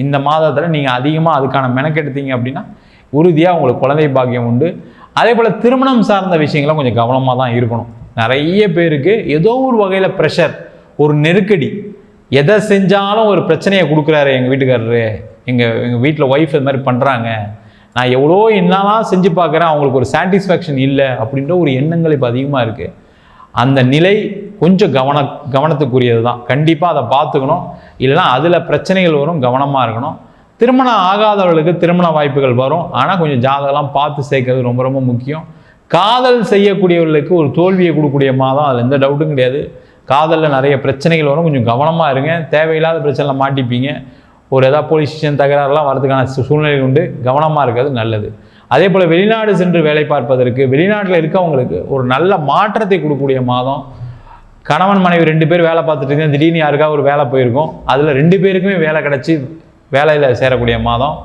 இந்த மாதத்தில் நீங்கள் அதிகமாக அதுக்கான மெனக்கெடுத்தீங்க அப்படின்னா உறுதியாக உங்களுக்கு குழந்தை பாக்கியம் உண்டு. அதே போல் திருமணம் சார்ந்த விஷயங்களும் கொஞ்சம் கவனமாக தான் இருக்கணும். நிறைய பேருக்கு ஏதோ ஒரு வகையில் ப்ரெஷர், ஒரு நெருக்கடி, எதை செஞ்சாலும் ஒரு பிரச்சனையை கொடுக்குறாரு எங்கள் வீட்டுக்காரரு, எங்கள் வீட்டில் ஒய்ஃப் இது மாதிரி பண்ணுறாங்க, நான் எவ்வளோ என்னெல்லாம் செஞ்சு பார்க்குறேன், அவங்களுக்கு ஒரு சாட்டிஸ்ஃபேக்ஷன் இல்லை அப்படின்ற ஒரு எண்ணங்கள் இப்போ அதிகமாக இருக்குது. அந்த நிலை கொஞ்சம் கவனத்துக்குரியது தான். கண்டிப்பாக அதை பார்த்துக்கணும். இல்லைனா அதில் பிரச்சனைகள் வரும், கவனமாக இருக்கணும். திருமணம் ஆகாதவர்களுக்கு திருமண வாய்ப்புகள் வரும். ஆனால் கொஞ்சம் ஜாதகம்லாம் பார்த்து சேர்க்கறது ரொம்ப ரொம்ப முக்கியம். காதல் செய்யக்கூடியவர்களுக்கு ஒரு தோல்வியை கொடுக்கக்கூடிய மாதம், அதில் எந்த டவுட்டும் கிடையாது. காதலில் நிறைய பிரச்சனைகள் வரும், கொஞ்சம் கவனமாக இருங்க. தேவையில்லாத பிரச்சனைலாம் மாட்டிப்பீங்க. ஒரு ஏதாவது போலீஸ் ஸ்டேஷன் தகராறுலாம் வரதுக்கான சூழ்நிலை உண்டு. கவனமாக இருக்கிறது நல்லது. அதே போல் வெளிநாடு சென்று வேலை பார்ப்பதற்கு, வெளிநாட்டில் இருக்கவங்களுக்கு ஒரு நல்ல மாற்றத்தை கொடுக்கக்கூடிய மாதம். கணவன் மனைவி 2 பேர் வேலை பார்த்துட்டு இருக்கீங்க, திடீர்னு யாருக்காக ஒரு வேலை போயிருக்கும், அதில் 2 பேருக்குமே வேலை கிடச்சி வேலையில் சேரக்கூடிய மாதம்.